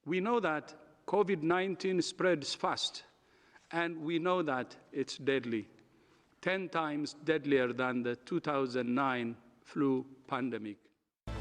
We know that COVID-19 spreads fast, and we know that it's deadly, 10 times deadlier than the 2009 flu pandemic.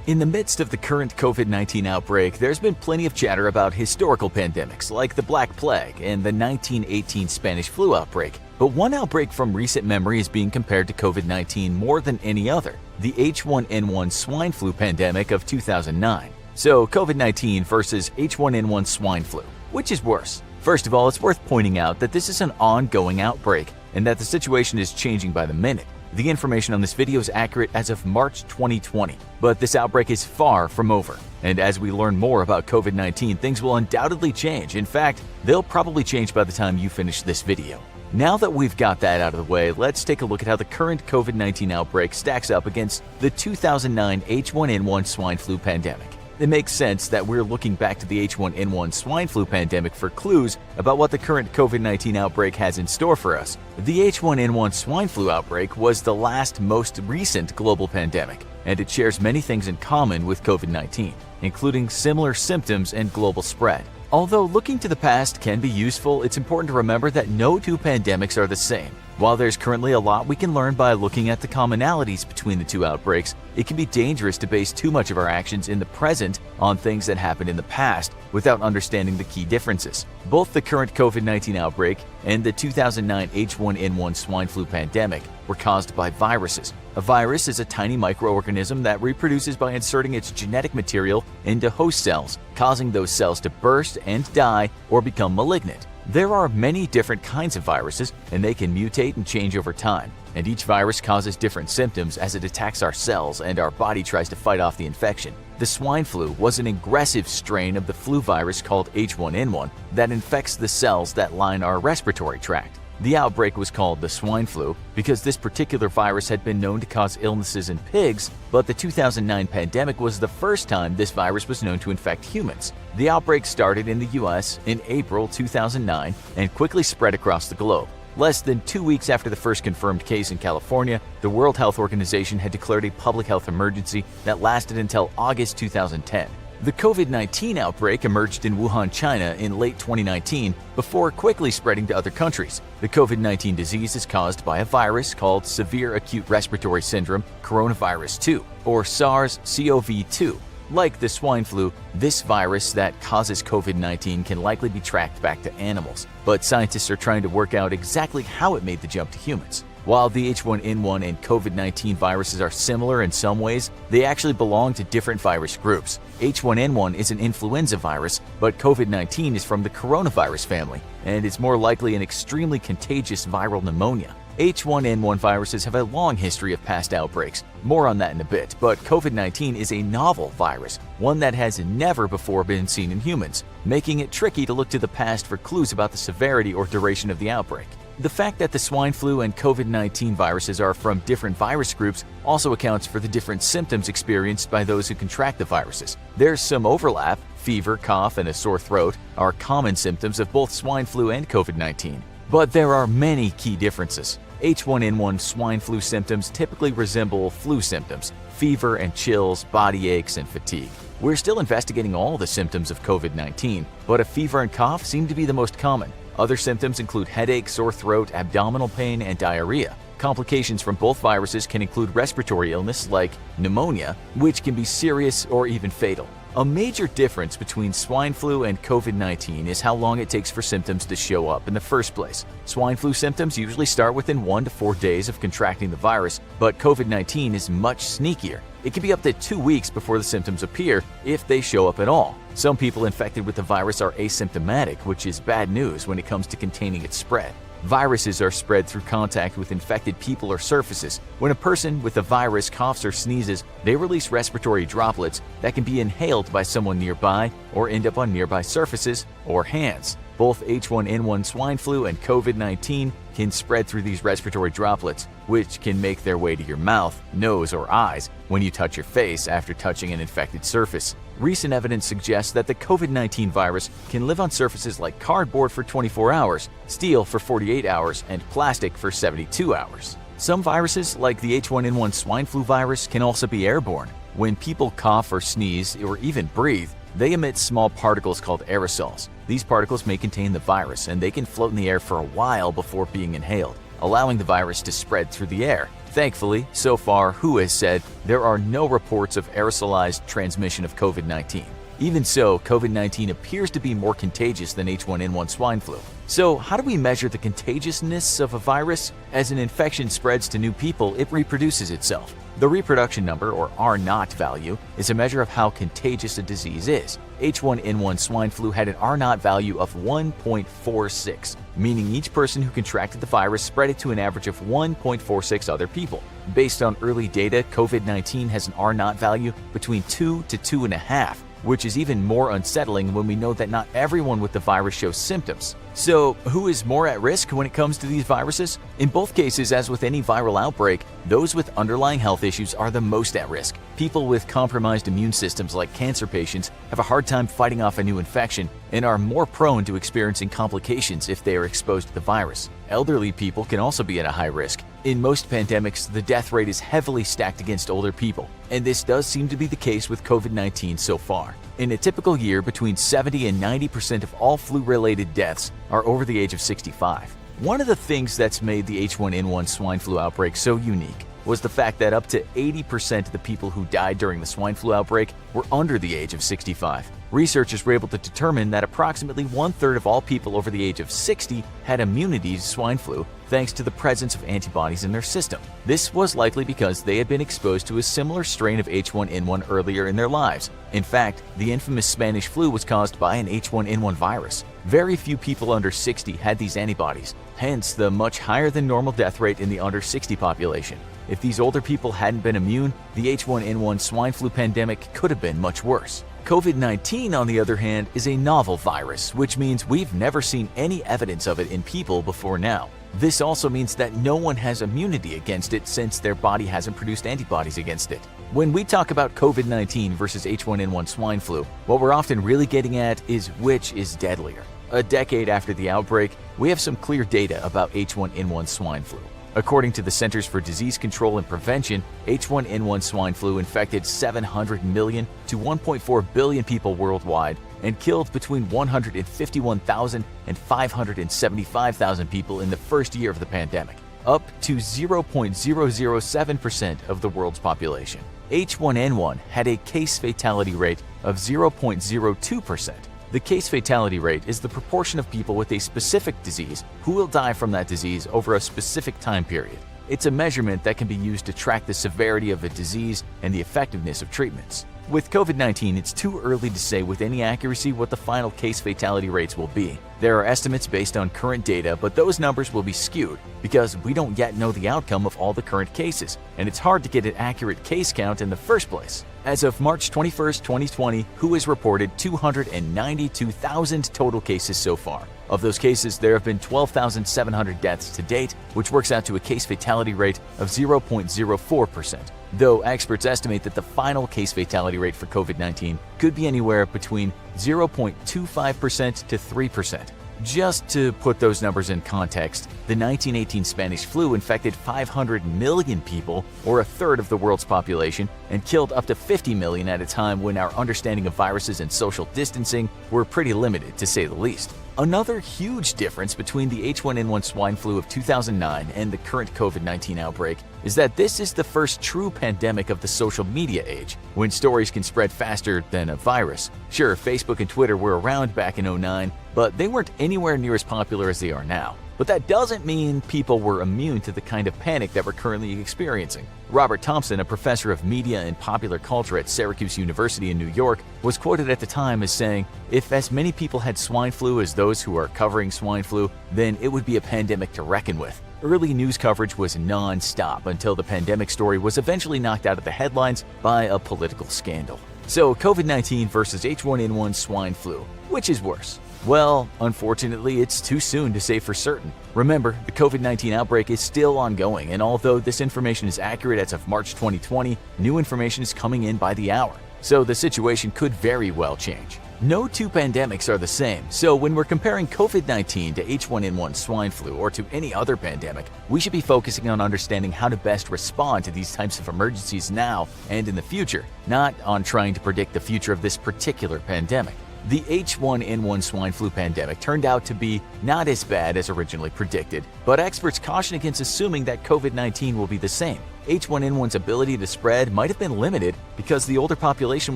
In the midst of the current COVID-19 outbreak, there's been plenty of chatter about historical pandemics like the Black Plague and the 1918 Spanish flu outbreak. But one outbreak from recent memory is being compared to COVID-19 more than any other, the H1N1 swine flu pandemic of 2009. So COVID-19 versus H1N1 swine flu, which is worse? First of all, it's worth pointing out that this is an ongoing outbreak and that the situation is changing by the minute. The information on this video is accurate as of March 2020, but this outbreak is far from over. And as we learn more about COVID-19, things will undoubtedly change. In fact, they'll probably change by the time you finish this video. Now that we've got that out of the way, let's take a look at how the current COVID-19 outbreak stacks up against the 2009 H1N1 swine flu pandemic. It makes sense that we're looking back to the H1N1 swine flu pandemic for clues about what the current COVID-19 outbreak has in store for us. The H1N1 swine flu outbreak was the last most recent global pandemic, and it shares many things in common with COVID-19, including similar symptoms and global spread. Although looking to the past can be useful, it's important to remember that no two pandemics are the same. While there's currently a lot we can learn by looking at the commonalities between the two outbreaks, it can be dangerous to base too much of our actions in the present on things that happened in the past without understanding the key differences. Both the current COVID-19 outbreak and the 2009 H1N1 swine flu pandemic were caused by viruses. A virus is a tiny microorganism that reproduces by inserting its genetic material into host cells, causing those cells to burst and die or become malignant. There are many different kinds of viruses, and they can mutate and change over time. And each virus causes different symptoms as it attacks our cells and our body tries to fight off the infection. The swine flu was an aggressive strain of the flu virus called H1N1 that infects the cells that line our respiratory tract. The outbreak was called the swine flu because this particular virus had been known to cause illnesses in pigs, but the 2009 pandemic was the first time this virus was known to infect humans. The outbreak started in the US in April 2009 and quickly spread across the globe. Less than 2 weeks after the first confirmed case in California, the World Health Organization had declared a public health emergency that lasted until August 2010. The COVID-19 outbreak emerged in Wuhan, China in late 2019 before quickly spreading to other countries. The COVID-19 disease is caused by a virus called Severe Acute Respiratory Syndrome Coronavirus 2, or SARS-CoV-2. Like the swine flu, this virus that causes COVID-19 can likely be tracked back to animals, but scientists are trying to work out exactly how it made the jump to humans. While the H1N1 and COVID-19 viruses are similar in some ways, they actually belong to different virus groups. H1N1 is an influenza virus, but COVID-19 is from the coronavirus family, and is more likely an extremely contagious viral pneumonia. H1N1 viruses have a long history of past outbreaks. More on that in a bit, but COVID-19 is a novel virus, one that has never before been seen in humans, making it tricky to look to the past for clues about the severity or duration of the outbreak. The fact that the swine flu and COVID-19 viruses are from different virus groups also accounts for the different symptoms experienced by those who contract the viruses. There's some overlap. Fever, cough, and a sore throat are common symptoms of both swine flu and COVID-19. But there are many key differences. H1N1 swine flu symptoms typically resemble flu symptoms: fever and chills, body aches, and fatigue. We're still investigating all the symptoms of COVID-19, but a fever and cough seem to be the most common. Other symptoms include headache, sore throat, abdominal pain, and diarrhea. Complications from both viruses can include respiratory illness like pneumonia, which can be serious or even fatal. A major difference between swine flu and COVID-19 is how long it takes for symptoms to show up in the first place. Swine flu symptoms usually start within 1 to 4 days of contracting the virus, but COVID-19 is much sneakier. It can be up to 2 weeks before the symptoms appear, if they show up at all. Some people infected with the virus are asymptomatic, which is bad news when it comes to containing its spread. Viruses are spread through contact with infected people or surfaces. When a person with the virus coughs or sneezes, they release respiratory droplets that can be inhaled by someone nearby or end up on nearby surfaces or hands. Both H1N1 swine flu and COVID-19 can spread through these respiratory droplets, which can make their way to your mouth, nose, or eyes when you touch your face after touching an infected surface. Recent evidence suggests that the COVID-19 virus can live on surfaces like cardboard for 24 hours, steel for 48 hours, and plastic for 72 hours. Some viruses, like the H1N1 swine flu virus, can also be airborne. When people cough or sneeze or even breathe, They emit small particles called aerosols. These particles may contain the virus, and they can float in the air for a while before being inhaled, allowing the virus to spread through the air. Thankfully, so far, WHO has said there are no reports of aerosolized transmission of COVID-19. Even so, COVID-19 appears to be more contagious than H1N1 swine flu. So, how do we measure the contagiousness of a virus? As an infection spreads to new people, it reproduces itself. The reproduction number, or R0 value, is a measure of how contagious a disease is. H1N1 swine flu had an R0 value of 1.46, meaning each person who contracted the virus spread it to an average of 1.46 other people. Based on early data, COVID-19 has an R0 value between 2 to 2.5, which is even more unsettling when we know that not everyone with the virus shows symptoms. So, who is more at risk when it comes to these viruses? In both cases, as with any viral outbreak, those with underlying health issues are the most at risk. People with compromised immune systems like cancer patients have a hard time fighting off a new infection and are more prone to experiencing complications if they are exposed to the virus. Elderly people can also be at a high risk. In most pandemics, the death rate is heavily stacked against older people, and this does seem to be the case with COVID-19 so far. In a typical year, between 70 and 90% of all flu-related deaths are over the age of 65. One of the things that's made the H1N1 swine flu outbreak so unique was the fact that up to 80% of the people who died during the swine flu outbreak were under the age of 65. Researchers were able to determine that approximately 1/3 of all people over the age of 60 had immunity to swine flu thanks to the presence of antibodies in their system. This was likely because they had been exposed to a similar strain of H1N1 earlier in their lives. In fact, the infamous Spanish flu was caused by an H1N1 virus. Very few people under 60 had these antibodies, hence the much higher than normal death rate in the under 60 population. If these older people hadn't been immune, the H1N1 swine flu pandemic could have been much worse. COVID-19, on the other hand, is a novel virus, which means we've never seen any evidence of it in people before now. This also means that no one has immunity against it since their body hasn't produced antibodies against it. When we talk about COVID-19 versus H1N1 swine flu, what we're often really getting at is which is deadlier. A decade after the outbreak, we have some clear data about H1N1 swine flu. According to the Centers for Disease Control and Prevention, H1N1 swine flu infected 700 million to 1.4 billion people worldwide and killed between 151,000 and 575,000 people in the first year of the pandemic, up to 0.007% of the world's population. H1N1 had a case fatality rate of 0.02%. The case fatality rate is the proportion of people with a specific disease who will die from that disease over a specific time period. It's a measurement that can be used to track the severity of a disease and the effectiveness of treatments. With COVID-19, it's too early to say with any accuracy what the final case fatality rates will be. There are estimates based on current data, but those numbers will be skewed because we don't yet know the outcome of all the current cases, and it's hard to get an accurate case count in the first place. As of March 21, 2020, WHO has reported 292,000 total cases so far. Of those cases, there have been 12,700 deaths to date, which works out to a case fatality rate of 0.04%. Though experts estimate that the final case fatality rate for COVID-19 could be anywhere between 0.25% to 3%. Just to put those numbers in context, the 1918 Spanish flu infected 500 million people, or a third of the world's population, and killed up to 50 million at a time when our understanding of viruses and social distancing were pretty limited, to say the least. Another huge difference between the H1N1 swine flu of 2009 and the current COVID-19 outbreak is that this is the first true pandemic of the social media age, when stories can spread faster than a virus. Sure, Facebook and Twitter were around back in 2009, but they weren't anywhere near as popular as they are now. But that doesn't mean people were immune to the kind of panic that we're currently experiencing. Robert Thompson, a professor of media and popular culture at Syracuse University in New York, was quoted at the time as saying, "If as many people had swine flu as those who are covering swine flu, then it would be a pandemic to reckon with." Early news coverage was non-stop until the pandemic story was eventually knocked out of the headlines by a political scandal. So COVID-19 versus H1N1 swine flu, which is worse? Well, unfortunately, it's too soon to say for certain. Remember, the COVID-19 outbreak is still ongoing, and although this information is accurate as of March 2020, new information is coming in by the hour, so the situation could very well change. No two pandemics are the same, so when we're comparing COVID-19 to H1N1 swine flu or to any other pandemic, we should be focusing on understanding how to best respond to these types of emergencies now and in the future, not on trying to predict the future of this particular pandemic. The H1N1 swine flu pandemic turned out to be not as bad as originally predicted, but experts caution against assuming that COVID-19 will be the same. H1N1's ability to spread might have been limited because the older population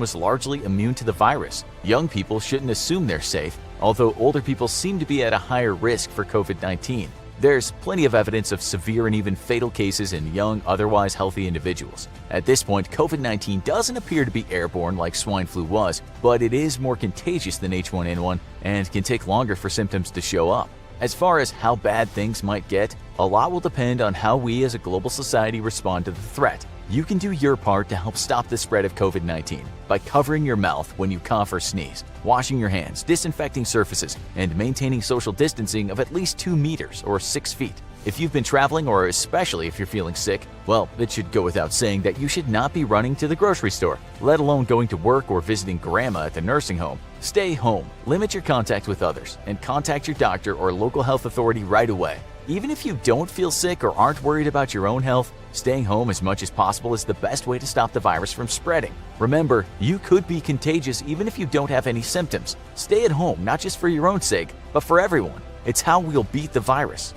was largely immune to the virus. Young people shouldn't assume they're safe, although older people seem to be at a higher risk for COVID-19. There's plenty of evidence of severe and even fatal cases in young, otherwise healthy individuals. At this point, COVID-19 doesn't appear to be airborne like swine flu was, but it is more contagious than H1N1 and can take longer for symptoms to show up. As far as how bad things might get, a lot will depend on how we as a global society respond to the threat. You can do your part to help stop the spread of COVID-19 by covering your mouth when you cough or sneeze, washing your hands, disinfecting surfaces, and maintaining social distancing of at least 2 meters or 6 feet. If you've been traveling, or especially if you're feeling sick, well, it should go without saying that you should not be running to the grocery store, let alone going to work or visiting grandma at the nursing home. Stay home, limit your contact with others, and contact your doctor or local health authority right away. Even if you don't feel sick or aren't worried about your own health, staying home as much as possible is the best way to stop the virus from spreading. Remember, you could be contagious even if you don't have any symptoms. Stay at home, not just for your own sake, but for everyone. It's how we'll beat the virus.